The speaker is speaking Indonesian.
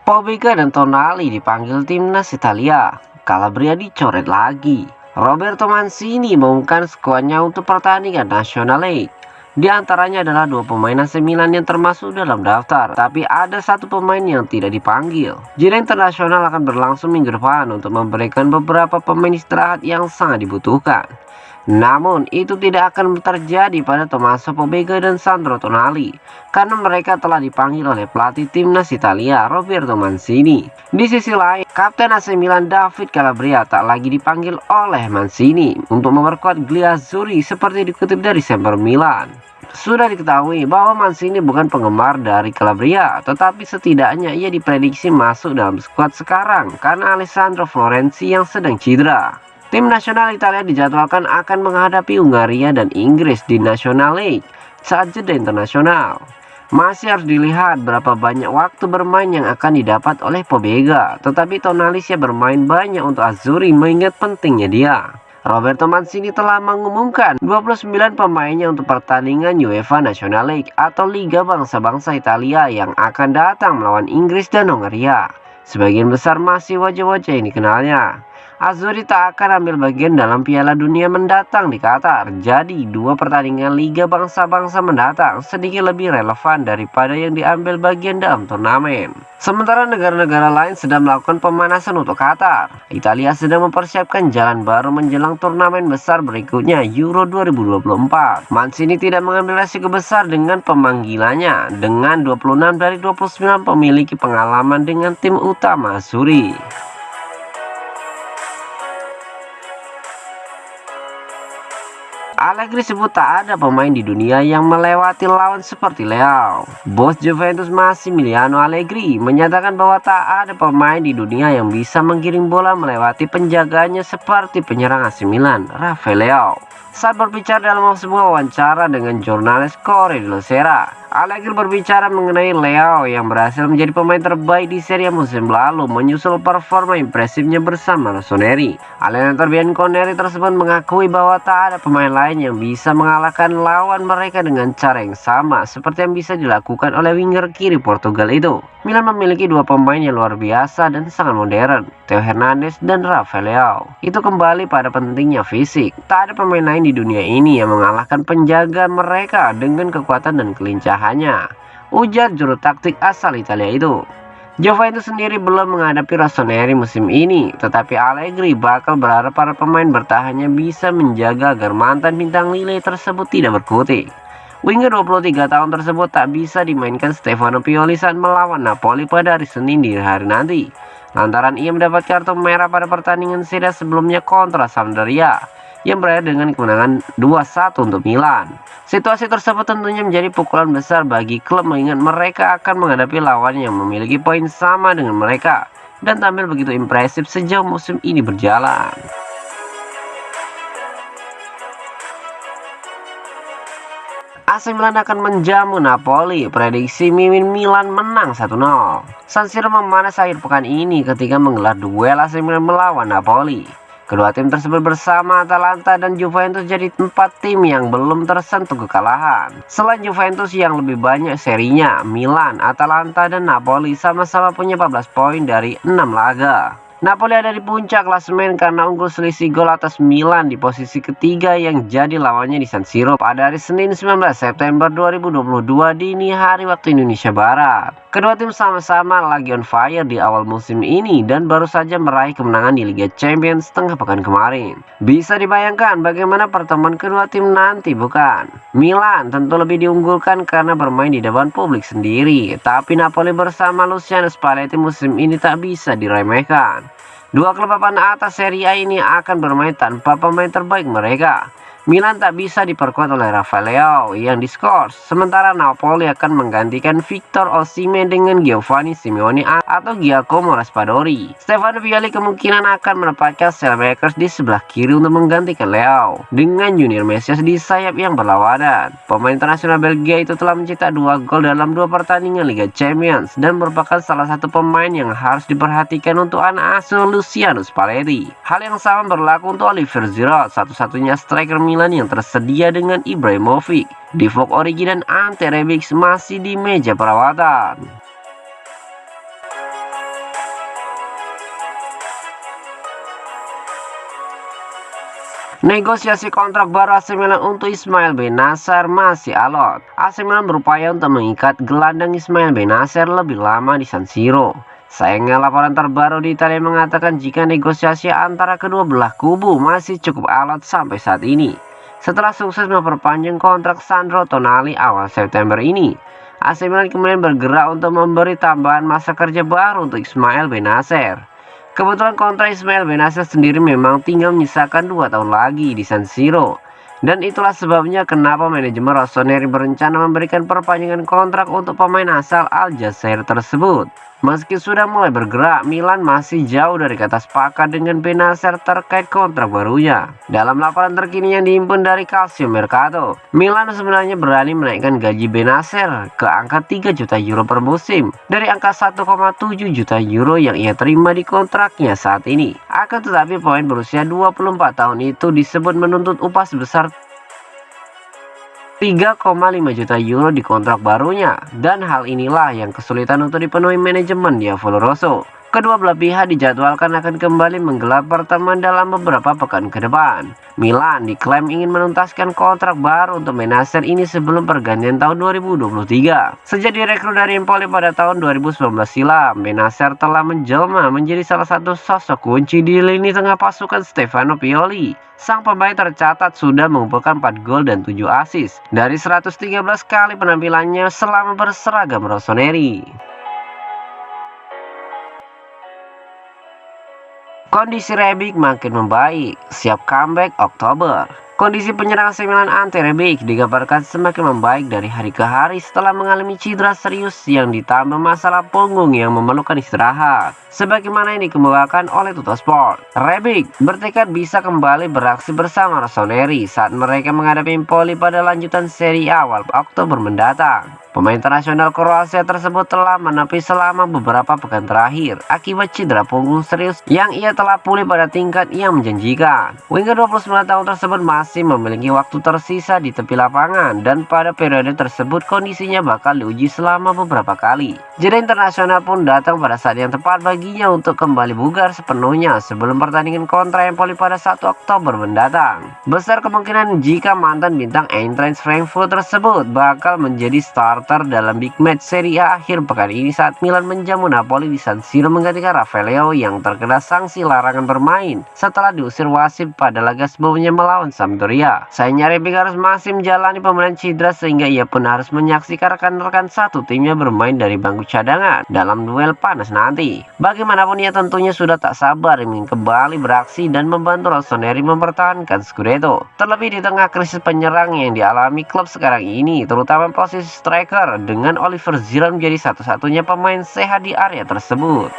Pobega dan Tonali dipanggil timnas Italia. Calabria dicoret lagi. Roberto Mancini mengumumkan skuadnya untuk pertandingan National League. Di antaranya adalah 2 pemain AC Milan yang termasuk dalam daftar, tapi ada 1 pemain yang tidak dipanggil. Jeda internasional akan berlangsung minggu depan untuk memberikan beberapa pemain istirahat yang sangat dibutuhkan. Namun itu tidak akan terjadi pada Tommaso Pobega dan Sandro Tonali karena mereka telah dipanggil oleh pelatih timnas Italia Roberto Mancini. Di sisi lain, Kapten AC Milan David Calabria tak lagi dipanggil oleh Mancini untuk memperkuat Gliazzurri seperti dikutip dari Semper Milan. Sudah diketahui bahwa Mancini bukan penggemar dari Calabria, tetapi setidaknya ia diprediksi masuk dalam skuad sekarang karena Alessandro Florenzi yang sedang cedera. Tim nasional Italia dijadwalkan akan menghadapi Hungaria dan Inggris di National League saat jeda internasional. Masih harus dilihat berapa banyak waktu bermain yang akan didapat oleh Pobega, tetapi Tonali siap bermain banyak untuk Azzurri mengingat pentingnya dia. Roberto Mancini telah mengumumkan 29 pemainnya untuk pertandingan UEFA National League atau Liga Bangsa-Bangsa Italia yang akan datang melawan Inggris dan Hungaria. Sebagian besar masih wajah-wajah yang dikenalnya. Azzurri tak akan ambil bagian dalam Piala Dunia mendatang di Qatar. Jadi 2 pertandingan Liga Bangsa-Bangsa mendatang sedikit lebih relevan daripada yang diambil bagian dalam turnamen. Sementara negara-negara lain sedang melakukan pemanasan untuk Qatar. Italia sedang mempersiapkan jalan baru menjelang turnamen besar berikutnya Euro 2024. Mancini tidak mengambil resiko besar dengan pemanggilannya. Dengan 26 dari 29 memiliki pengalaman dengan tim utama Azzurri. Allegri sebut tak ada pemain di dunia yang melewati lawan seperti Leao. Bos Juventus Massimiliano Allegri menyatakan bahwa tak ada pemain di dunia yang bisa menggiring bola melewati penjagaannya seperti penyerang AC Milan, Rafael Leao. Saat berbicara dalam sebuah wawancara dengan jurnalis Corriere della Sera, Allegri berbicara mengenai Leao yang berhasil menjadi pemain terbaik di Serie A musim lalu menyusul performa impresifnya bersama Rossoneri. Allenatore Bianconeri tersebut mengakui bahwa tak ada pemain lain yang bisa mengalahkan lawan mereka dengan cara yang sama seperti yang bisa dilakukan oleh winger kiri Portugal itu. Milan memiliki 2 pemain yang luar biasa dan sangat modern, Theo Hernandez dan Rafael Leao. Itu kembali pada pentingnya fisik. Tak ada pemain lain di dunia ini yang mengalahkan penjaga mereka dengan kekuatan dan kelincahannya, ujar juru taktik asal Italia itu. Juventus sendiri belum menghadapi Rossoneri musim ini, tetapi Allegri bakal berharap para pemain bertahannya bisa menjaga agar mantan bintang Lille tersebut tidak berkutik. Winger 23 tahun tersebut tak bisa dimainkan Stefano Pioli saat melawan Napoli pada hari Senin di hari nanti, lantaran ia mendapat kartu merah pada pertandingan Serie A sebelumnya kontra Sampdoria yang berakhir dengan kemenangan 2-1 untuk Milan. Situasi tersebut tentunya menjadi pukulan besar bagi klub mengingat mereka akan menghadapi lawan yang memiliki poin sama dengan mereka dan tampil begitu impresif sejauh musim ini berjalan. AC Milan akan menjamu Napoli. Prediksi Mimin Milan menang 1-0. San Siro memanas akhir pekan ini ketika menggelar duel AC Milan melawan Napoli. Kedua tim tersebut bersama Atalanta dan Juventus jadi 4 tim yang belum tersentuh kekalahan. Selain Juventus yang lebih banyak serinya, Milan, Atalanta, dan Napoli sama-sama punya 14 poin dari 6 laga. Napoli ada di puncak klasemen karena unggul selisih gol atas Milan di posisi ketiga yang jadi lawannya di San Siro pada hari Senin 19 September 2022 dini hari waktu Indonesia Barat. Kedua tim sama-sama lagi on fire di awal musim ini dan baru saja meraih kemenangan di Liga Champions setengah pekan kemarin. Bisa dibayangkan bagaimana pertemuan kedua tim nanti, bukan? Milan tentu lebih diunggulkan karena bermain di depan publik sendiri, tapi Napoli bersama Luciano Spalletti musim ini tak bisa diremehkan. Dua klub papan atas Serie A ini akan bermain tanpa pemain terbaik mereka. Milan tak bisa diperkuat oleh Rafael Leao yang diskors, sementara Napoli akan menggantikan Victor Osimhen dengan Giovanni Simeone atau Giacomo Raspadori. Stefano Pioli kemungkinan akan menempatkan Saelemaekers di sebelah kiri untuk menggantikan Leao, dengan Junior Mesias di sayap yang berlawanan. Pemain internasional Belgia itu telah mencetak 2 gol dalam 2 pertandingan Liga Champions dan merupakan salah satu pemain yang harus diperhatikan untuk anak asuh Luciano Spalletti. Hal yang sama berlaku untuk Olivier Giroud, satu-satunya striker Milan yang tersedia dengan Ibrahimovic, Divock Origi dan Ante Rebic masih di meja perawatan. Negosiasi kontrak baru AC Milan untuk Ismail Bennacer masih alot. AC Milan berupaya untuk mengikat gelandang Ismail Bennacer lebih lama di San Siro. Sayangnya laporan terbaru di Italia mengatakan jika negosiasi antara kedua belah kubu masih cukup alot sampai saat ini. Setelah sukses memperpanjang kontrak Sandro Tonali awal September ini, AC Milan kemudian bergerak untuk memberi tambahan masa kerja baru untuk Ismail Bennacer. Kebetulan kontrak Ismail Bennacer sendiri memang tinggal menyisakan 2 tahun lagi di San Siro. Dan itulah sebabnya kenapa manajemen Rossoneri berencana memberikan perpanjangan kontrak untuk pemain asal Aljazair tersebut. Meski sudah mulai bergerak, Milan masih jauh dari kata sepakat dengan Bennacer terkait kontrak barunya. Dalam laporan terkini yang dihimpun dari Calcio Mercato, Milan sebenarnya berani menaikkan gaji Bennacer ke angka 3 juta euro per musim dari angka 1,7 juta euro yang ia terima di kontraknya saat ini. Akan tetapi pemain berusia 24 tahun itu disebut menuntut upah sebesar 3,5 juta euro di kontrak barunya, dan hal inilah yang kesulitan untuk dipenuhi manajemen Diavolo Rosso. Kedua belah pihak dijadwalkan akan kembali menggelar pertemuan dalam beberapa pekan ke depan. Milan diklaim ingin menuntaskan kontrak baru untuk Bennacer ini sebelum pergantian tahun 2023. Sejak direkrut dari Empoli pada tahun 2019 silam, Bennacer telah menjelma menjadi salah satu sosok kunci di lini tengah pasukan Stefano Pioli. Sang pemain tercatat sudah mengumpulkan 4 gol dan 7 assist dari 113 kali penampilannya selama berseragam Rossoneri. Kondisi Rebic makin membaik, siap comeback Oktober. Kondisi penyerang AC Milan Ante Rebic dikabarkan semakin membaik dari hari ke hari setelah mengalami cedera serius yang ditambah masalah punggung yang memerlukan istirahat. Sebagaimana yang dikemukakan oleh Tuttosport, Rebic bertekad bisa kembali beraksi bersama Rossoneri saat mereka menghadapi Empoli pada lanjutan seri awal Oktober mendatang. Pemain internasional Kroasia tersebut telah menepi selama beberapa pekan terakhir akibat cedera punggung serius yang ia telah pulih pada tingkat yang menjanjikan. Winger 29 tahun tersebut masih memiliki waktu tersisa di tepi lapangan dan pada periode tersebut kondisinya bakal diuji selama beberapa kali. Jeda internasional pun datang pada saat yang tepat baginya untuk kembali bugar sepenuhnya sebelum pertandingan kontra Empoli pada 1 Oktober mendatang. Besar kemungkinan jika mantan bintang Eintracht Frankfurt tersebut bakal menjadi starter dalam big match Serie A akhir pekan ini saat Milan menjamu Napoli di San Siro menggantikan Rafael Leao yang terkena sanksi larangan bermain setelah diusir wasit pada laga sebelumnya melawan Sampdoria. Sayangnya Rebic harus masih menjalani pemulihan cedera sehingga ia pun harus menyaksikan rekan-rekan satu timnya bermain dari bangku cadangan dalam duel panas nanti. Bagaimanapun ia tentunya sudah tak sabar ingin kembali beraksi dan membantu Rossoneri mempertahankan Scudetto. Terlebih di tengah krisis penyerang yang dialami klub sekarang ini, terutama posisi striker dengan Olivier Giroud menjadi satu-satunya pemain sehat di area tersebut.